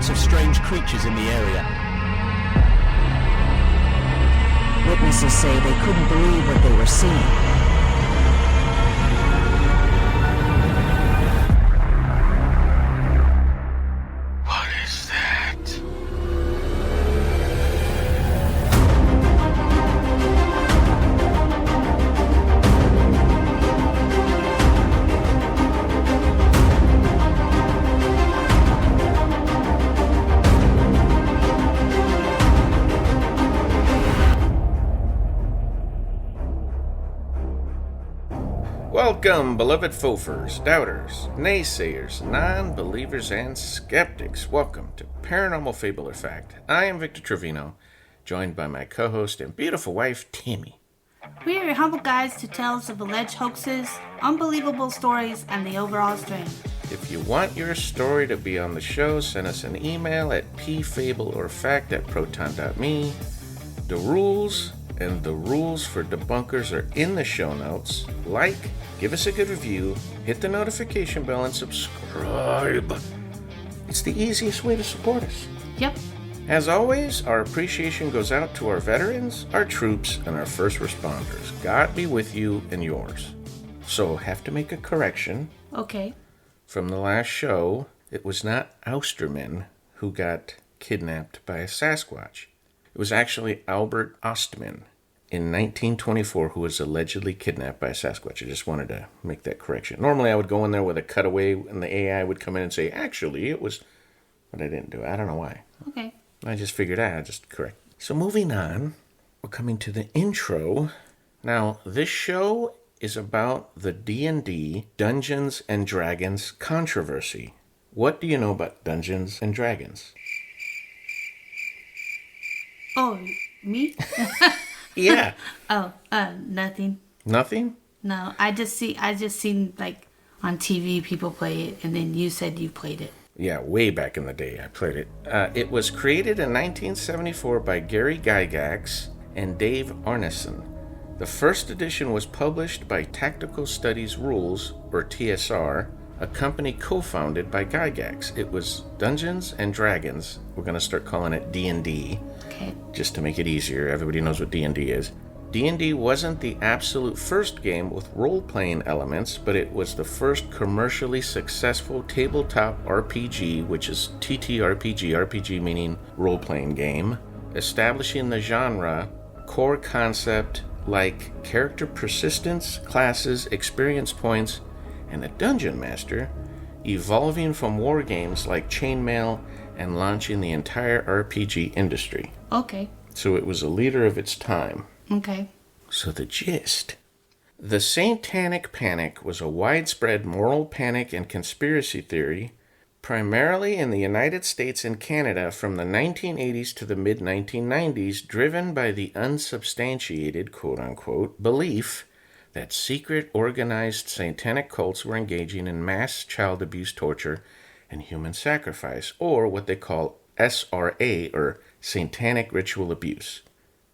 reports of strange creatures in the area. Witnesses say they couldn't believe what they were seeing. Welcome, beloved fofers, doubters, naysayers, non-believers, and skeptics. Welcome to Paranormal Fable or Fact. I am Victor Trevino, joined by my co-host and beautiful wife, Tammy. We are your humble guides to tales of alleged hoaxes, unbelievable stories, and the overall strain. If you want your story to be on the show, send us an email at pfableorfact@proton.me. The rules and the rules for debunkers are in the show notes. Like, give us a good review, hit the notification bell, and subscribe. It's the easiest way to support us. Yep. As always, our appreciation goes out to our veterans, our troops, and our first responders. God be with you and yours. So, have to make a correction. Okay. From the last show, it was not Austerman who got kidnapped by a Sasquatch. It was actually Albert Ostman in 1924 who was allegedly kidnapped by a Sasquatch. I just wanted to make that correction. Normally I would go in there with a cutaway and the AI would come in and say, actually, it was... But I didn't do it. I don't know why. Okay. I just figured, I'd just correct. So moving on, we're coming to the intro. Now, this show is about the D&D Dungeons and Dragons controversy. What do you know about Dungeons and Dragons? Oh, me? Yeah. Nothing. Nothing? No, I just seen like on TV people play it, and then you said you played it. Yeah, way back in the day I played it. It was created in 1974 by Gary Gygax and Dave Arneson. The first edition was published by Tactical Studies Rules, or TSR, a company co-founded by Gygax. It was Dungeons and Dragons. We're going to start calling it D&D. Okay. Just to make it easier. Everybody knows what D&D is. D&D wasn't the absolute first game with role-playing elements, but it was the first commercially successful tabletop RPG, which is TTRPG, RPG meaning role-playing game, establishing the genre, core concept like character persistence, classes, experience points, and a dungeon master, evolving from war games like Chainmail and launching the entire RPG industry. Okay. So it was a leader of its time. Okay. So the gist. The Satanic Panic was a widespread moral panic and conspiracy theory, primarily in the United States and Canada from the 1980s to the mid-1990s, driven by the unsubstantiated, quote-unquote, belief that secret, organized satanic cults were engaging in mass child abuse, torture, and human sacrifice, or what they call SRA, or Satanic Ritual Abuse.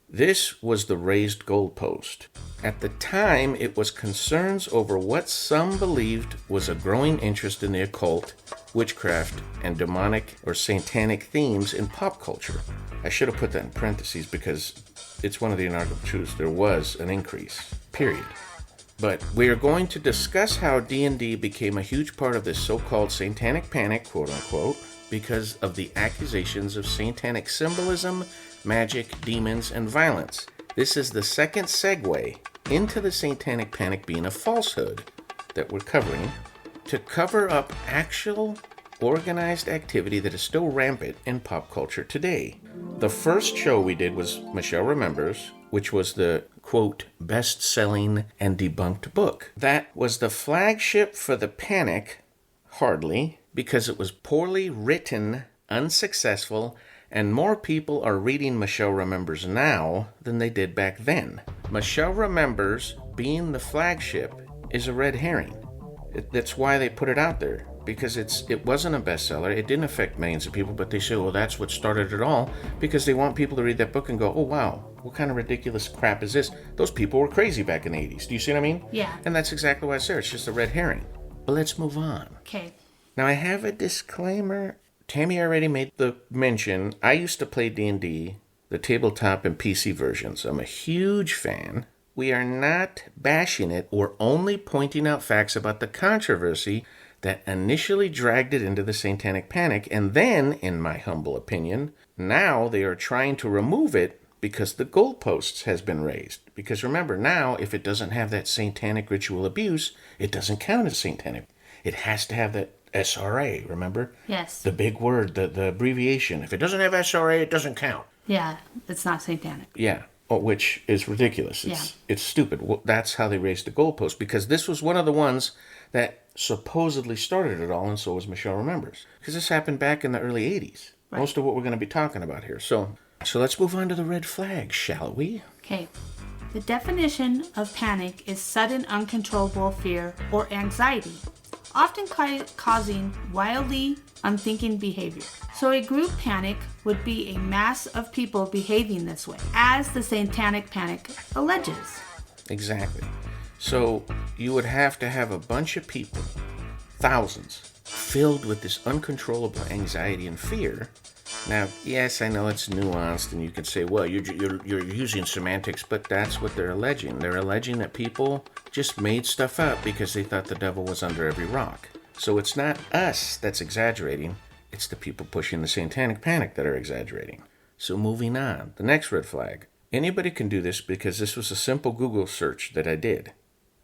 This was the raised goalpost. At the time, it was concerns over what some believed was a growing interest in the occult, witchcraft, and demonic or satanic themes in pop culture. I should have put that in parentheses because it's one of the inarguable truths. There was an increase, period. But we are going to discuss how D&D became a huge part of this so-called Satanic Panic, quote-unquote, because of the accusations of satanic symbolism, magic, demons, and violence. This is the second segue into the Satanic Panic being a falsehood that we're covering to cover up actual organized activity that is still rampant in pop culture today. The first show we did was Michelle Remembers, which was the, quote, best-selling and debunked book. That was the flagship for the panic, hardly, because it was poorly written, unsuccessful, and more people are reading Michelle Remembers now than they did back then. Michelle Remembers, being the flagship, is a red herring. That's why they put it out there, because it wasn't a bestseller. It didn't affect millions of people, but they say, well, that's what started it all, because they want people to read that book and go, oh, wow, what kind of ridiculous crap is this? Those people were crazy back in the 80s. Do you see what I mean? Yeah. And that's exactly why it's there. It's just a red herring. But let's move on. Okay. Now, I have a disclaimer Tammy already made the mention. I used to play D&D, the tabletop and PC versions. I'm a huge fan. We are not bashing it or only pointing out facts about the controversy that initially dragged it into the Satanic Panic, and then, in my humble opinion, now they are trying to remove it because the goalposts has been raised. Because remember, now, if it doesn't have that Satanic Ritual Abuse, it doesn't count as satanic. It has to have that SRA, remember? Yes. The big word, the abbreviation. If it doesn't have SRA, it doesn't count. Yeah, it's not satanic. Yeah, which is ridiculous. It's stupid. Well, that's how they raised the goalpost, because this was one of the ones that supposedly started it all, and so was Michelle Remembers. Because this happened back in the early 80s. Right. Most of what we're going to be talking about here. So let's move on to the red flag, shall we? Okay. The definition of panic is sudden uncontrollable fear or anxiety, often causing wildly unthinking behavior. So a group panic would be a mass of people behaving this way, as the Satanic Panic alleges. Exactly. So you would have to have a bunch of people, thousands, filled with this uncontrollable anxiety and fear. Now, yes, I know it's nuanced, and you could say, well, you're using semantics, but that's what they're alleging. They're alleging that people just made stuff up because they thought the devil was under every rock. So it's not us that's exaggerating. It's the people pushing the Satanic Panic that are exaggerating. So moving on, the next red flag. Anybody can do this because this was a simple Google search that I did.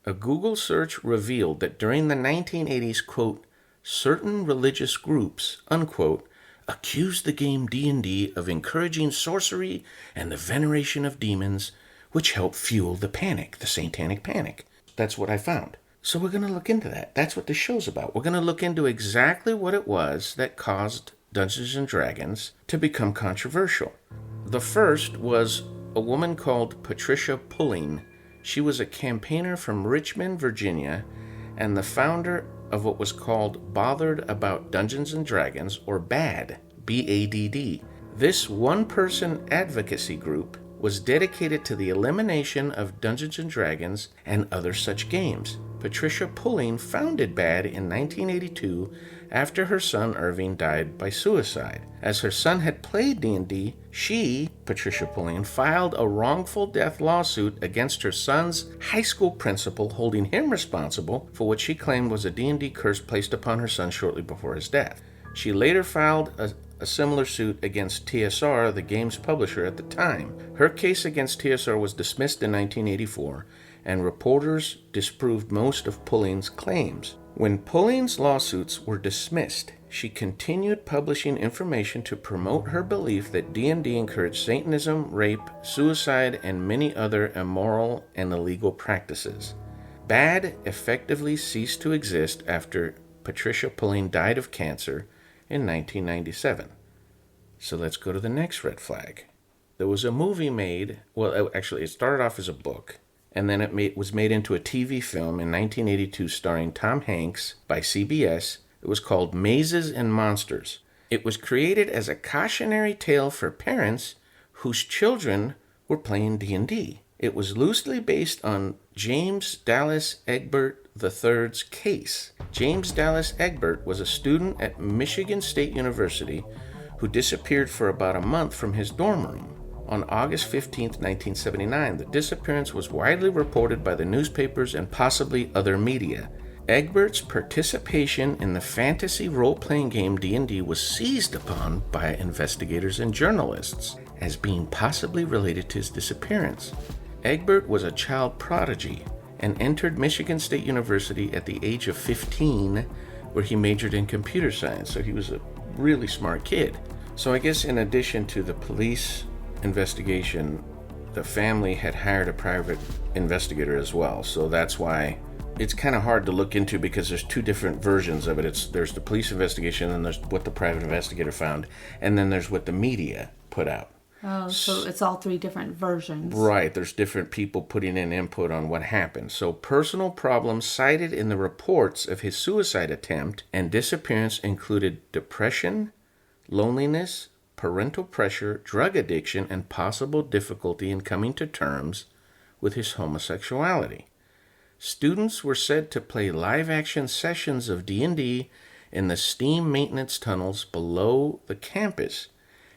A Google search revealed that during the 1980s, quote, certain religious groups, unquote, accused the game D&D of encouraging sorcery and the veneration of demons, which helped fuel the panic, the Satanic Panic. That's what I found. So we're going to look into that. That's what this show's about. We're going to look into exactly what it was that caused Dungeons & Dragons to become controversial. The first was a woman called Patricia Pulling. She was a campaigner from Richmond, Virginia, and the founder of what was called Bothered About Dungeons & Dragons, or BADD, B-A-D-D. This one-person advocacy group was dedicated to the elimination of Dungeons & Dragons and other such games. Patricia Pulling founded BADD in 1982 after her son Irving died by suicide. As her son had played D&D, she, Patricia Pulling, filed a wrongful death lawsuit against her son's high school principal, holding him responsible for what she claimed was a D&D curse placed upon her son shortly before his death. She later filed a similar suit against TSR, the game's publisher at the time. Her case against TSR was dismissed in 1984, and reporters disproved most of Pulling's claims. When Pulling's lawsuits were dismissed, she continued publishing information to promote her belief that D&D encouraged Satanism, rape, suicide, and many other immoral and illegal practices. BADD effectively ceased to exist after Patricia Pulling died of cancer in 1997. So let's go to the next red flag. There was a movie made, well, actually, it started off as a book, and then it was made into a TV film in 1982 starring Tom Hanks by CBS. It was called Mazes and Monsters. It was created as a cautionary tale for parents whose children were playing D&D. It was loosely based on James Dallas Egbert III's case. James Dallas Egbert was a student at Michigan State University who disappeared for about a month from his dorm room. On August 15, 1979, the disappearance was widely reported by the newspapers and possibly other media. Egbert's participation in the fantasy role-playing game D&D was seized upon by investigators and journalists as being possibly related to his disappearance. Egbert was a child prodigy and entered Michigan State University at the age of 15, where he majored in computer science, so he was a really smart kid. So I guess in addition to the police investigation, the family had hired a private investigator as well. So that's why it's kind of hard to look into, because there's two different versions of it. There's the police investigation, and there's what the private investigator found, and then there's what the media put out. Oh, so it's all three different versions. Right. There's different people putting in input on what happened. So personal problems cited in the reports of his suicide attempt and disappearance included depression, loneliness, parental pressure, drug addiction, and possible difficulty in coming to terms with his homosexuality. Students were said to play live-action sessions of D&D in the steam maintenance tunnels below the campus.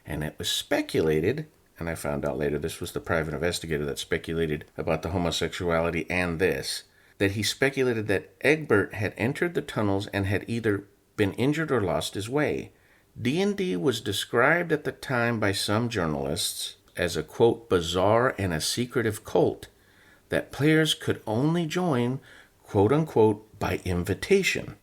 And it was speculated, and I found out later this was the private investigator that speculated about the homosexuality and this, that he speculated that Egbert had entered the tunnels and had either been injured or lost his way. D&D was described at the time by some journalists as a, quote, bizarre and a secretive cult that players could only join, quote unquote, by invitation.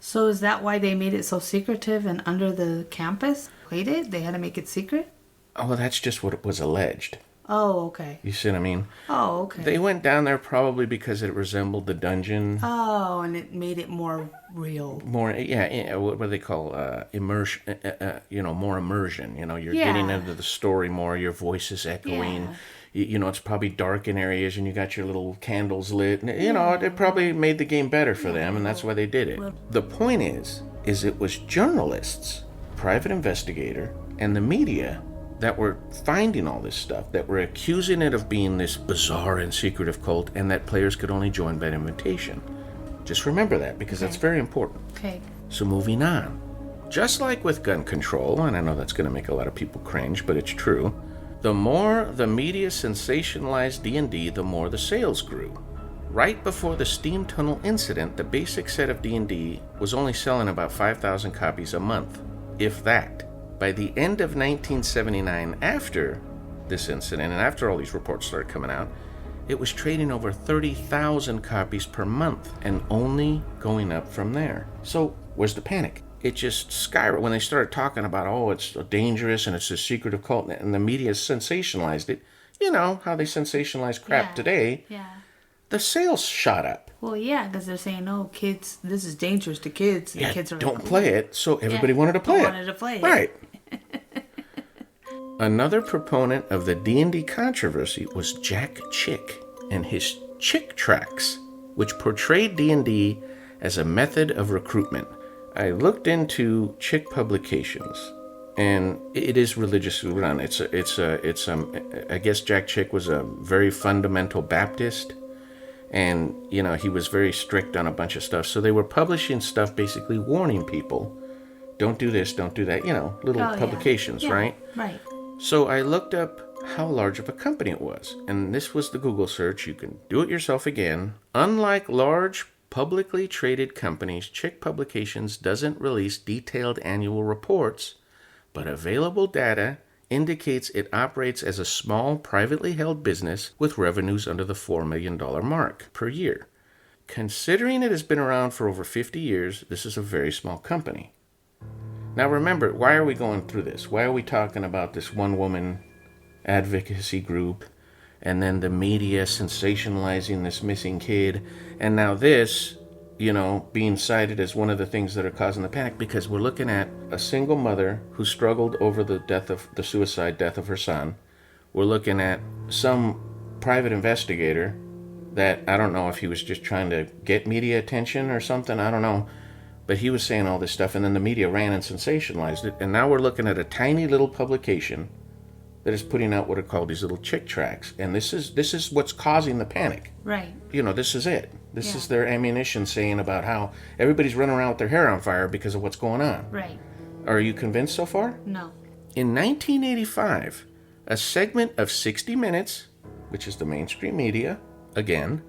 So is that why they made it so secretive and under the campus? Played it? They had to make it secret? Oh, well, that's just what it was alleged. Oh, okay. You see what I mean? Oh, okay. They went down there probably because it resembled the dungeon. Oh, and it made it more real. More, yeah, what do they call immersion? More immersion. You're getting into the story more. Your voice is echoing. Yeah. It's probably dark in areas, and you got your little candles lit. It probably made the game better for them, and that's why they did it. The point is it was journalists, private investigator, and the media that were finding all this stuff, that were accusing it of being this bizarre and secretive cult, and that players could only join by invitation. Just remember that, because that's very important. Okay. So moving on. Just like with gun control, and I know that's going to make a lot of people cringe, but it's true, the more the media sensationalized D&D, the more the sales grew. Right before the steam tunnel incident, the basic set of D&D was only selling about 5,000 copies a month, if that. By the end of 1979, after this incident, and after all these reports started coming out, it was trading over 30,000 copies per month and only going up from there. So, where's the panic? It just skyrocketed when they started talking about, it's dangerous and it's a secretive cult, and the media sensationalized it. You know how they sensationalize crap today. Yeah. The sales shot up. Well, yeah, because they're saying, kids, this is dangerous to kids. And kids are don't like, play it, so everybody wanted to play it. Right. Another proponent of the D&D controversy was Jack Chick and his Chick Tracks, which portrayed D&D as a method of recruitment. I looked into Chick publications, and it is religiously run. I guess Jack Chick was a very fundamental Baptist, and he was very strict on a bunch of stuff. So they were publishing stuff, basically warning people, don't do this, don't do that. Little publications, right? Right. So I looked up how large of a company it was, and this was the Google search. You can do it yourself again. Unlike large publicly traded companies, Chick Publications doesn't release detailed annual reports, but available data indicates it operates as a small, privately held business with revenues under the $4 million mark per year. Considering it has been around for over 50 years, this is a very small company. Now remember, why are we going through this? Why are we talking about this one-woman advocacy group, and then the media sensationalizing this missing kid, and now this, being cited as one of the things that are causing the panic? Because we're looking at a single mother who struggled over the suicide death of her son. We're looking at some private investigator that, I don't know if he was just trying to get media attention or something, I don't know. But he was saying all this stuff, and then the media ran and sensationalized it, and now we're looking at a tiny little publication that is putting out what are called these little Chick Tracks, and this is what's causing the panic. Right. This is it. This is their ammunition saying about how everybody's running around with their hair on fire because of what's going on. Right. Are you convinced so far? No. In 1985, a segment of 60 Minutes, which is the mainstream media, again,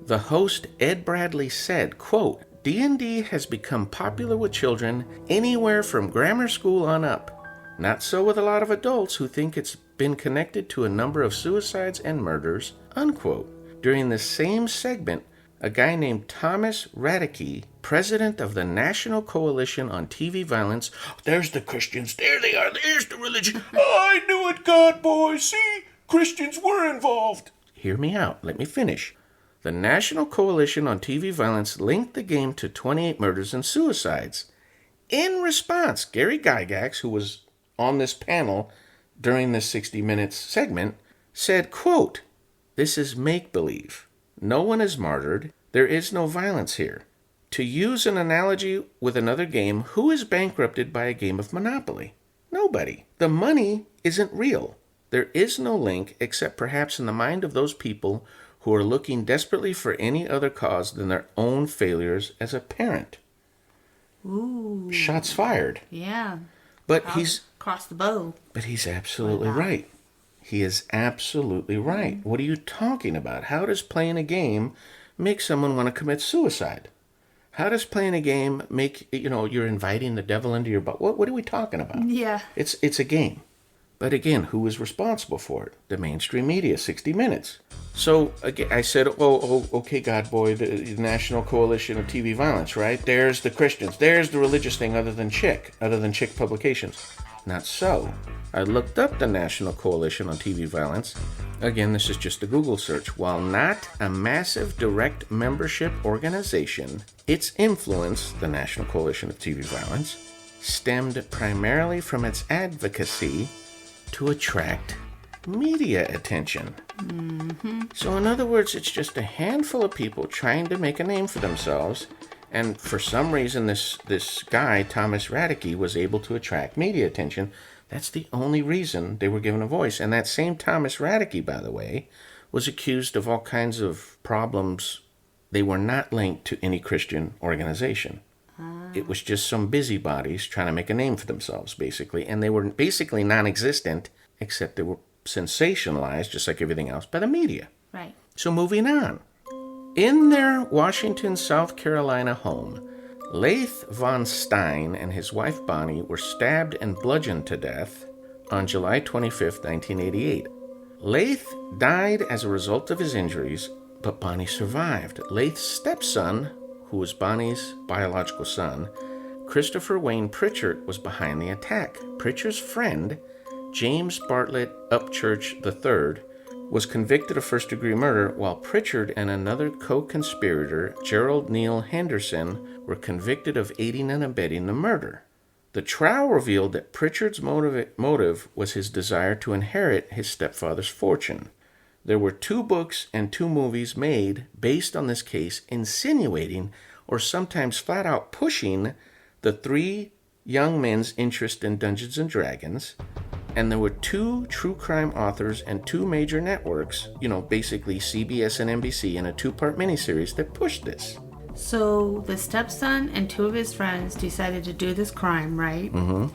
the host Ed Bradley said, quote, D&D has become popular with children anywhere from grammar school on up. Not so with a lot of adults who think it's been connected to a number of suicides and murders, unquote. During the same segment, a guy named Thomas Radke, president of the National Coalition on TV Violence, there's the Christians, there they are, there's the religion. I knew it, God boy, see, Christians were involved. Hear me out, let me finish. The National Coalition on TV Violence linked the game to 28 murders and suicides. In response, Gary Gygax, who was on this panel during this 60 Minutes segment, said, quote, this is make-believe. No one is martyred. There is no violence here. To use an analogy with another game, who is bankrupted by a game of Monopoly? Nobody. The money isn't real. There is no link except perhaps in the mind of those people who are looking desperately for any other cause than their own failures as a parent. Ooh. Shots fired. Yeah. But he's Cross the bow. But he's absolutely right. He is absolutely right. What are you talking about? How does playing a game make someone want to commit suicide? How does playing a game make, you're inviting the devil into your butt? What are we talking about? Yeah. It's a game. But again, who is responsible for it? The mainstream media, 60 Minutes. So again, I said, okay, God boy, the National Coalition of TV Violence, right? There's the Christians. There's the religious thing other than Chick publications. Not so. I looked up the National Coalition on TV Violence. Again, this is just a Google search. While not a massive direct membership organization, its influence, the National Coalition of TV Violence, stemmed primarily from its advocacy to attract media attention. Mm-hmm. So in other words, it's just a handful of people trying to make a name for themselves, and for some reason this guy, Thomas Radke, was able to attract media attention. That's the only reason they were given a voice. And that same Thomas Radke, by the way, was accused of all kinds of problems. They were not linked to any Christian organization. It was just some busybodies trying to make a name for themselves, basically. And they were basically non-existent, except they were sensationalized, just like everything else, by the media. Right. So moving on. In their Washington, South Carolina home, Laith von Stein and his wife Bonnie were stabbed and bludgeoned to death on July 25, 1988. Laith died as a result of his injuries, but Bonnie survived. Laith's stepson, who was Bonnie's biological son, Christopher Wayne Pritchard, was behind the attack. Pritchard's friend, James Bartlett Upchurch III, was convicted of first-degree murder, while Pritchard and another co-conspirator, Gerald Neil Henderson, were convicted of aiding and abetting the murder. The trial revealed that Pritchard's motive was his desire to inherit his stepfather's fortune. There were 2 books and 2 movies made based on this case, insinuating or sometimes flat out pushing the 3 young men's interest in Dungeons and Dragons. And there were 2 true crime authors and 2 major networks, basically CBS and NBC, in a 2-part miniseries that pushed this. So the stepson and 2 of his friends decided to do this crime, right? Mm-hmm.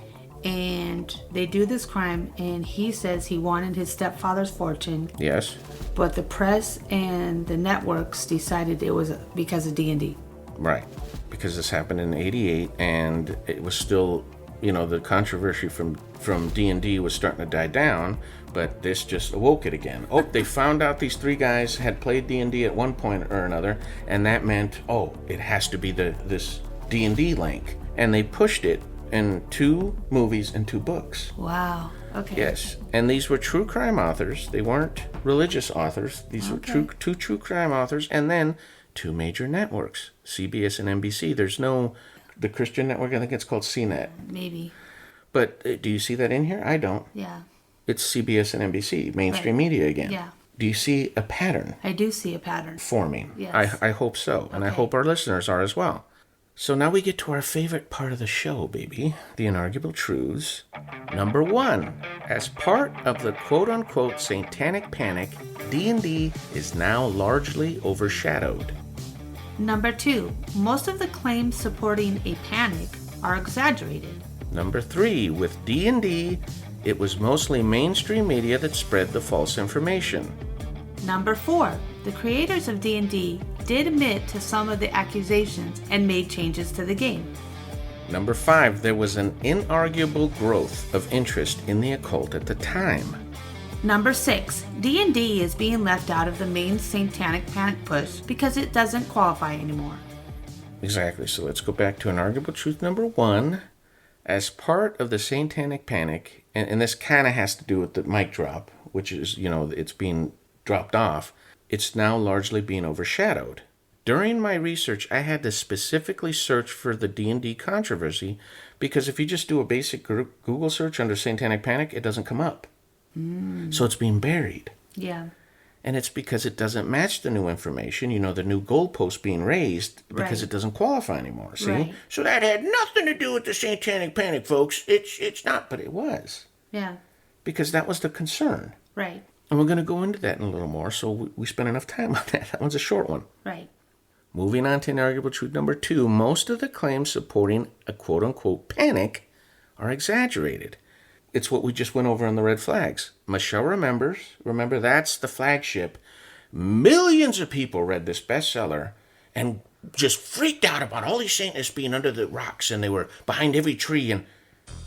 And they do this crime, and he says he wanted his stepfather's fortune. Yes. But the press and the networks decided it was because of D&D. Right. Because this happened in 88, and it was still, the controversy from D&D was starting to die down, but this just awoke it again. They found out these 3 guys had played D&D at one point or another, and that meant, it has to be this D&D link. And they pushed it in 2 movies and 2 books. Wow. Okay. Yes. And these were true crime authors. They weren't religious authors. These were 2 true crime authors, and then 2 major networks, CBS and NBC. There's no, the Christian network, I think it's called CNET. Maybe. But do you see that in here? I don't. Yeah. It's CBS and NBC, mainstream media again. Yeah. Do you see a pattern? I do see a pattern. Forming. Yes. I hope so. And I hope our listeners are as well. So now we get to our favorite part of the show, baby. The inarguable truths. Number 1. As part of the quote-unquote Satanic Panic, D&D is now largely overshadowed. Number 2. Most of the claims supporting a panic are exaggerated. Number 3. With D&D, it was mostly mainstream media that spread the false information. Number 4. The creators of D&D did admit to some of the accusations and made changes to the game. Number 5. There was an inarguable growth of interest in the occult at the time. Number 6. D&D is being left out of the main Satanic Panic push because it doesn't qualify anymore. Exactly. So let's go back to inarguable truth number 1. As part of the Satanic Panic, and this kind of has to do with the mic drop, which is, it's being dropped off, it's now largely being overshadowed. During my research, I had to specifically search for the D&D Controversy, because if you just do a basic Google search under Satanic Panic, it doesn't come up. So it's being buried. Yeah. And it's because it doesn't match the new information, the new goalpost being raised, because it doesn't qualify anymore. See? Right. So that had nothing to do with the Satanic Panic, folks. It's not, but it was. Yeah. Because that was the concern. Right. And we're going to go into that in a little more, so we spent enough time on that. That one's a short one. Right. Moving on to inarguable truth number 2, most of the claims supporting a quote-unquote panic are exaggerated. It's what we just went over on the red flags. Michelle remembers. Remember, that's the flagship. Millions of people read this bestseller and just freaked out about all these Satanists being under the rocks, and they were behind every tree. And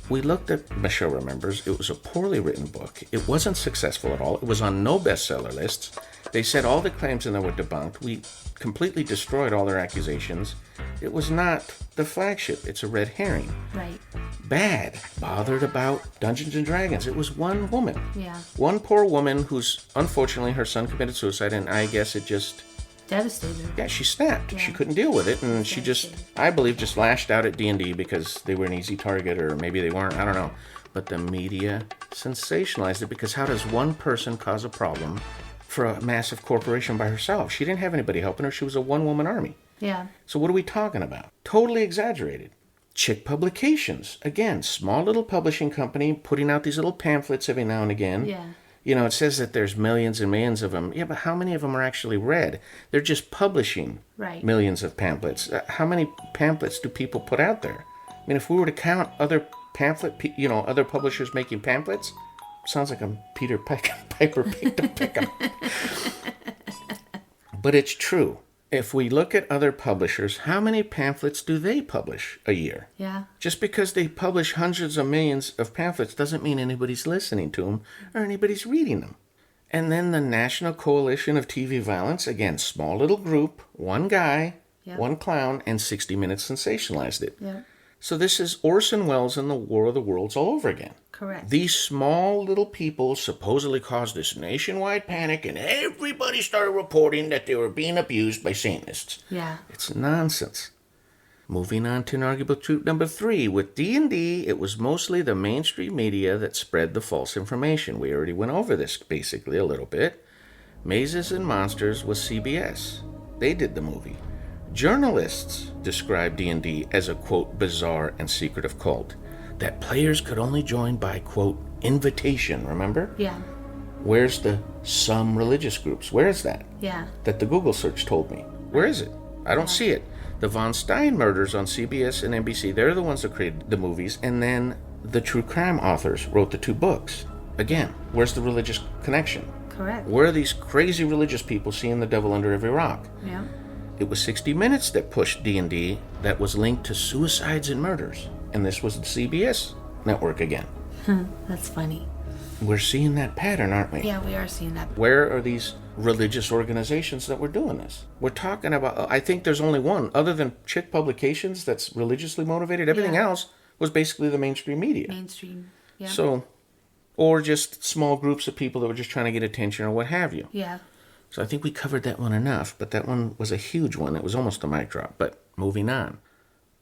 we looked at Michelle Remembers. It was a poorly written book. It wasn't successful at all. It was on no bestseller lists. They said all the claims in there were debunked. We completely destroyed all their accusations. It was not the flagship. It's a red herring. Right. Bad. Bothered about Dungeons and Dragons. It was one woman. Yeah. One poor woman who's, unfortunately, her son committed suicide, and I guess it just... Devastated. Yeah, she snapped. Yeah. She couldn't deal with it, and she just, I believe, just lashed out at D&D because they were an easy target, or maybe they weren't, I don't know. But the media sensationalized it, because how does one person cause a problem for a massive corporation by herself? She didn't have anybody helping her. She was a one-woman army. Yeah. So what are we talking about? Totally exaggerated. Chick Publications. Again, small little publishing company putting out these little pamphlets every now and again. Yeah. You know, it says that there's millions and millions of them. Yeah, but how many of them are actually read? They're just publishing millions of pamphlets. How many pamphlets do people put out there? I mean, if we were to count other other publishers making pamphlets, sounds like I'm Peter Piper picked a pick'em. But it's true. If we look at other publishers, how many pamphlets do they publish a year? Yeah. Just because they publish hundreds of millions of pamphlets doesn't mean anybody's listening to them or anybody's reading them. And then the National Coalition of TV Violence, again, small little group, one guy, one clown, and 60 Minutes sensationalized it. Yeah. So this is Orson Welles and the War of the Worlds all over again. Correct. These small little people supposedly caused this nationwide panic, and everybody started reporting that they were being abused by Satanists. Yeah. It's nonsense. Moving on to inarguable truth number 3. With D&D, it was mostly the mainstream media that spread the false information. We already went over this basically a little bit. Mazes and Monsters was CBS. They did the movie. Journalists described D&D as a, quote, bizarre and secretive cult that players could only join by, quote, invitation, remember? Yeah. Where's the some religious groups? Where is that? Yeah. That the Google search told me. Where is it? I don't see it. The Von Stein murders on CBS and NBC, they're the ones that created the movies, and then the true crime authors wrote the 2 books. Again, where's the religious connection? Correct. Where are these crazy religious people seeing the devil under every rock? Yeah. It was 60 Minutes that pushed D&D that was linked to suicides and murders. And this was the CBS network again. That's funny. We're seeing that pattern, aren't we? Yeah, we are seeing that. Where are these religious organizations that were doing this? We're talking about, I think there's only one, other than Chick Publications, that's religiously motivated. Everything else was basically the mainstream media. Mainstream. Yeah. So, or just small groups of people that were just trying to get attention or what have you. Yeah. So I think we covered that one enough, but that one was a huge one. It was almost a mic drop, but moving on.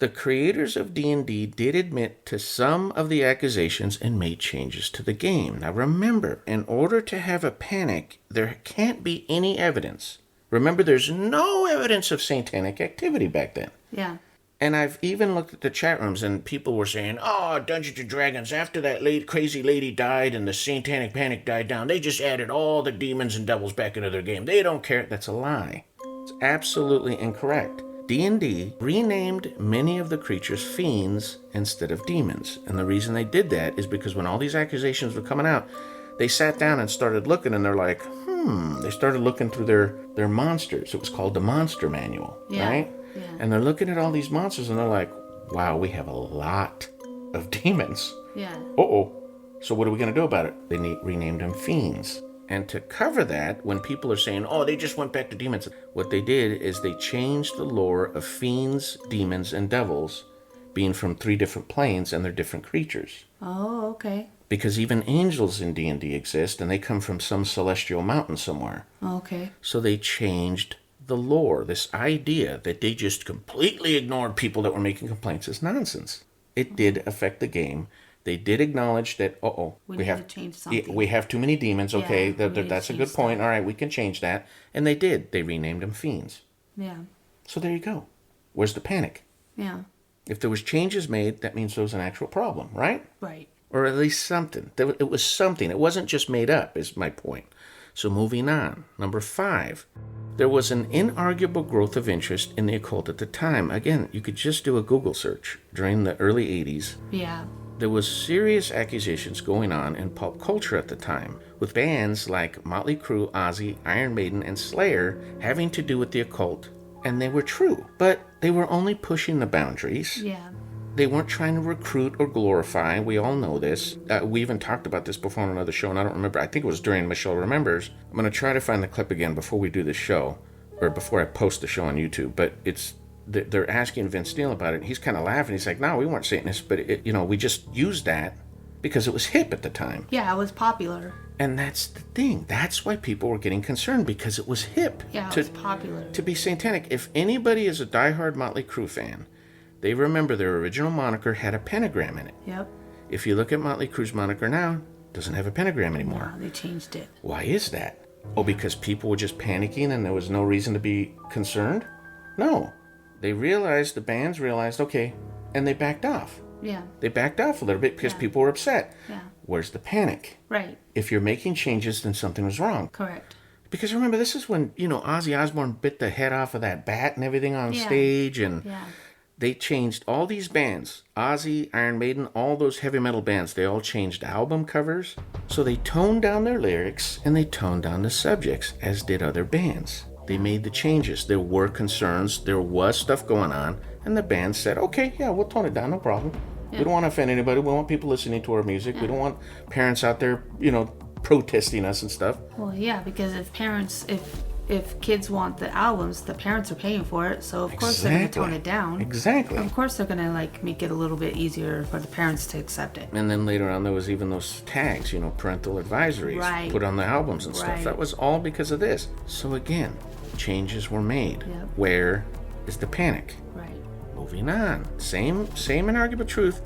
The creators of D&D did admit to some of the accusations and made changes to the game. Now remember, in order to have a panic, there can't be any evidence. Remember, there's no evidence of satanic activity back then. Yeah. And I've even looked at the chat rooms, and people were saying, oh, Dungeons & Dragons, after that crazy lady died and the Satanic Panic died down, they just added all the demons and devils back into their game. They don't care. That's a lie. It's absolutely incorrect. D&D renamed many of the creatures fiends instead of demons. And the reason they did that is because when all these accusations were coming out, they sat down and started looking, and they're like, They started looking through their monsters. It was called the Monster Manual, right? Yeah. And they're looking at all these monsters, and they're like, wow, we have a lot of demons. Yeah. Uh-oh. So what are we going to do about it? They renamed them fiends. And to cover that, when people are saying, oh, they just went back to demons, what they did is they changed the lore of fiends, demons, and devils being from 3 different planes, and they're different creatures. Oh, okay. Because even angels in D&D exist, and they come from some celestial mountain somewhere. Okay. So they changed the lore. This idea that they just completely ignored people that were making complaints is nonsense. It did affect the game. They did acknowledge that, we have to change something. We have too many demons. Okay, Yeah, that's a good point. All right, we can change that. And they did. They renamed them fiends. Yeah. So there you go. Where's the panic? Yeah. If there was changes made, that means there was an actual problem, right? Right. Or at least something. It was something. It wasn't just made up, is my point. So moving on. Number 5. There was an inarguable growth of interest in the occult at the time. Again, you could just do a Google search during the early 80s. Yeah. There was serious accusations going on in pop culture at the time, with bands like Motley Crue, Ozzy, Iron Maiden, and Slayer having to do with the occult. And they were true, but they were only pushing the boundaries. Yeah. They weren't trying to recruit or glorify. We all know this. We even talked about this before on another show, and I don't remember. I think it was during Michelle Remembers. I'm going to try to find the clip again before we do this show, or before I post the show on YouTube. But they're asking Vince Neil about it, and he's kind of laughing. He's like, no, we weren't Satanists, but we just used that because it was hip at the time. Yeah, it was popular. And that's the thing. That's why people were getting concerned, because it was hip. Yeah, it was popular. To be satanic. If anybody is a diehard Motley Crue fan, they remember their original moniker had a pentagram in it. Yep. If you look at Motley Crue's moniker now, it doesn't have a pentagram anymore. No, they changed it. Why is that? Oh, because people were just panicking and there was no reason to be concerned? No. The bands realized, okay, and they backed off. Yeah. They backed off a little bit because people were upset. Yeah. Where's the panic? Right. If you're making changes, then something was wrong. Correct. Because remember, this is when, Ozzy Osbourne bit the head off of that bat and everything on stage, and they changed all these bands, Ozzy, Iron Maiden, all those heavy metal bands, they all changed album covers. So they toned down their lyrics and they toned down the subjects, as did other bands. They made the changes. There were concerns, there was stuff going on, and the band said, okay, yeah, we'll tone it down, no problem. Yeah. We don't want to offend anybody. We want people listening to our music. We don't want parents out there, protesting us and stuff. Well, yeah, because if kids want the albums, the parents are paying for it, so of course they're going to tone it down. Exactly. Of course they're going to make it a little bit easier for the parents to accept it. And then later on there was even those tags, parental advisories put on the albums and stuff. That was all because of this. So again, changes were made. Yep. Where is the panic? Right. Moving on. Same inarguable truth.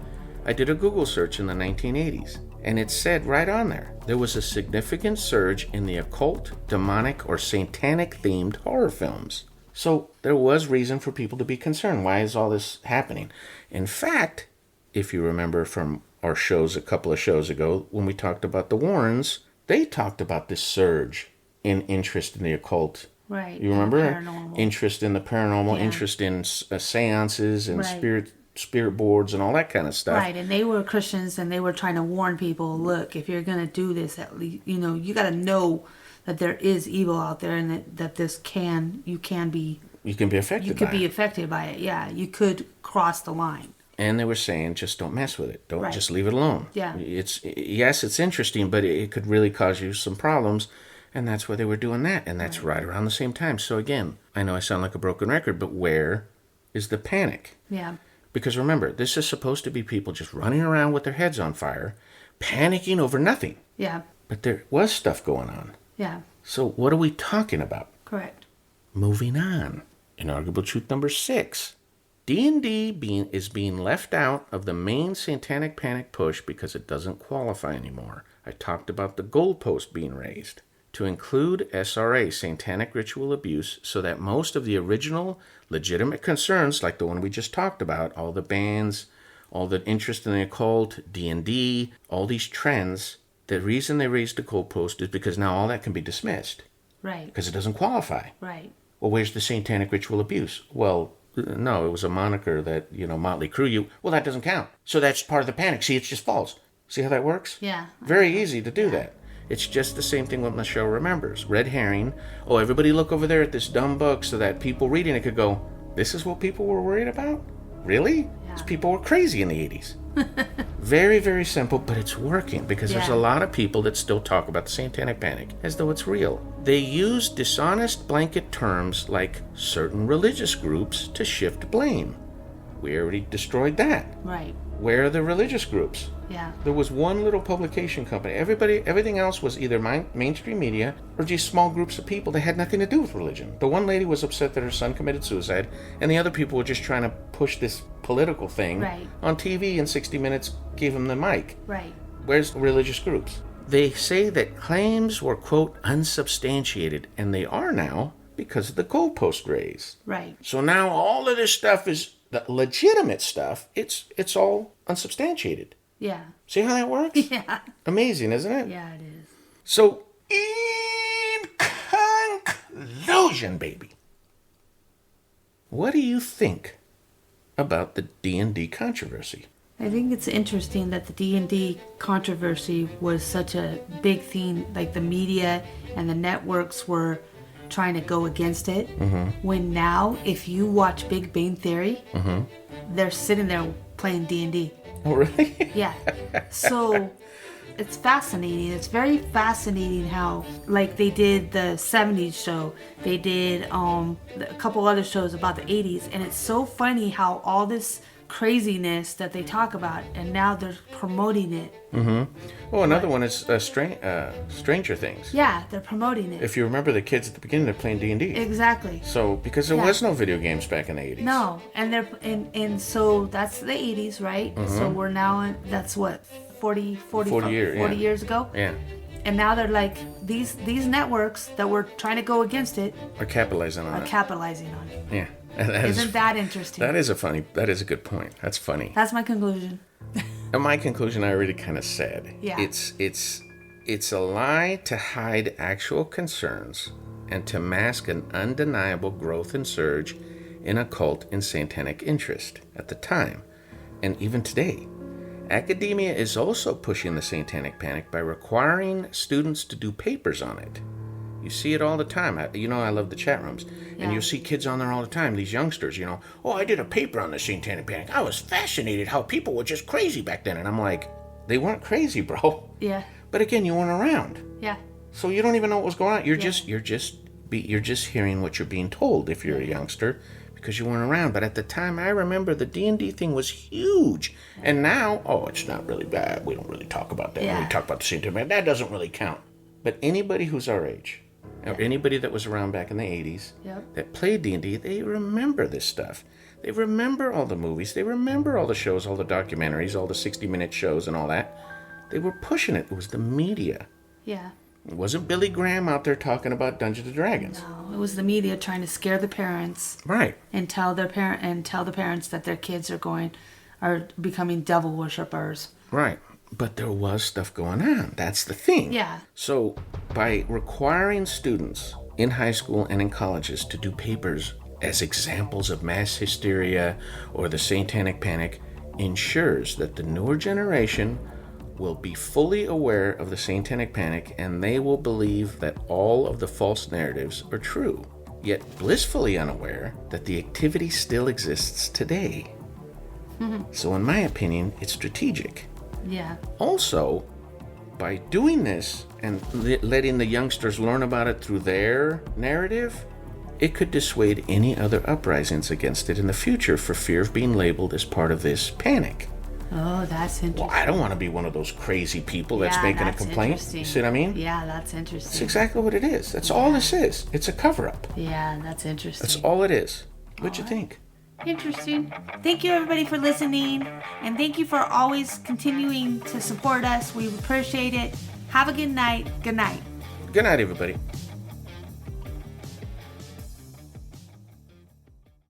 I did a Google search in the 1980s. And it said right on there was a significant surge in the occult, demonic, or satanic-themed horror films. So there was reason for people to be concerned. Why is all this happening? In fact, if you remember from our shows a couple of shows ago, when we talked about the Warrens, they talked about this surge in interest in the occult. Right. You remember? Paranormal. Interest in the paranormal, interest in seances and spirit boards and all that kind of stuff. Right, and they were Christians and they were trying to warn people, look, if you're going to do this, at least, you got to know that there is evil out there and that you can be affected by it. Yeah, you could cross the line. And they were saying, just don't mess with it. Don't just leave it alone. Yeah. It's interesting, but it could really cause you some problems. And that's why they were doing that. And that's right around the same time. So again, I know I sound like a broken record, but where is the panic? Yeah. Because remember, this is supposed to be people just running around with their heads on fire, panicking over nothing. Yeah. But there was stuff going on. Yeah. So what are we talking about? Correct. Moving on. Inarguable truth number 6. D&D is being left out of the main Satanic Panic push because it doesn't qualify anymore. I talked about the goalpost being raised to include SRA, Satanic Ritual Abuse, so that most of the original legitimate concerns, like the one we just talked about, all the bans, all the interest in the occult, D&D, all these trends, the reason they raised the goalpost is because now all that can be dismissed. Right. Because it doesn't qualify. Right. Well, where's the Satanic Ritual Abuse? Well, no, it was a moniker that, Motley Crue, well, that doesn't count. So that's part of the panic. See, it's just false. See how that works? Yeah. Very easy to do that. It's just the same thing what Michelle remembers. Red herring. Oh, everybody look over there at this dumb book so that people reading it could go, this is what people were worried about? Really? Yeah. These people were crazy in the 80s. Very, very simple, but it's working because there's a lot of people that still talk about the Satanic Panic as though it's real. They use dishonest blanket terms like certain religious groups to shift blame. We already destroyed that. Right. Where are the religious groups? Yeah. There was one little publication company. Everything else was either mainstream media or just small groups of people that had nothing to do with religion. The one lady was upset that her son committed suicide, and the other people were just trying to push this political thing on TV, and 60 Minutes gave them the mic. Right. Where's the religious groups? They say that claims were, quote, unsubstantiated, and they are now because of the goalpost raise. Right. So now all of this stuff is the legitimate stuff. It's all unsubstantiated. Yeah. See how that works? Yeah. Amazing, isn't it? Yeah, it is. So, explosion, baby. What do you think about the D&D controversy? I think it's interesting that the D&D controversy was such a big thing. Like the media and the networks were trying to go against it. When now, if you watch Big Bang Theory, they're sitting there playing D&D. Oh, really? Yeah. So it's fascinating. It's very fascinating how, like, they did the 70s show. They did a couple other shows about the 80s. And it's so funny how all this craziness that they talk about, and now they're promoting it. Oh, another one is Stranger Things. Yeah, they're promoting it. If you remember the kids at the beginning, they're playing D&D. Exactly. So, because there was no video games back in the 80s. No, and so that's the 80s, right? So we're now in, that's what, 40 years ago? Yeah. And now they're like, these networks that were trying to go against it Are capitalizing on it. Yeah. Isn't that interesting? That is a good point. That's funny. That's my conclusion. And my conclusion I already kind of said. Yeah. It's a lie to hide actual concerns and to mask an undeniable growth and surge in occult and satanic interest at the time, and even today. Academia is also pushing the Satanic Panic by requiring students to do papers on it. You see it all the time. I love the chat rooms. And you'll see kids on there all the time, these youngsters, oh, I did a paper on the Satanic Panic. I was fascinated how people were just crazy back then. And I'm like, they weren't crazy, bro. Yeah. But again, you weren't around. Yeah. So you don't even know what was going on. You're just hearing what you're being told if you're a youngster, because you weren't around. But at the time, I remember the D&D thing was huge. And now, it's not really bad. We don't really talk about that. Yeah. We talk about the Satanic Panic. That doesn't really count. But anybody who's our age, or anybody that was around back in the 80s that played D&D, they remember this stuff. They remember all the movies. They remember all the shows, all the documentaries, all the 60-minute shows and all that. They were pushing it. It was the media. Yeah. It wasn't Billy Graham out there talking about Dungeons & Dragons. No, it was the media trying to scare the parents. Right. And tell the parents that their kids are becoming devil worshippers. Right. But there was stuff going on. That's the thing. Yeah. So by requiring students in high school and in colleges to do papers as examples of mass hysteria or the Satanic Panic ensures that the newer generation will be fully aware of the Satanic Panic, and they will believe that all of the false narratives are true, yet blissfully unaware that the activity still exists today. So in my opinion, it's strategic. Yeah. Also, by doing this and letting the youngsters learn about it through their narrative, it could dissuade any other uprisings against it in the future for fear of being labeled as part of this panic. Oh, that's interesting. Well, I don't want to be one of those crazy people that's making a complaint. You see what I mean? Yeah, that's interesting. It's exactly what it is. That's all this is. It's a cover-up. Yeah, that's interesting. That's all it is. What'd you think? Interesting. Thank you, everybody, for listening. And thank you for always continuing to support us. We appreciate it. Have a good night. Good night. Good night, everybody.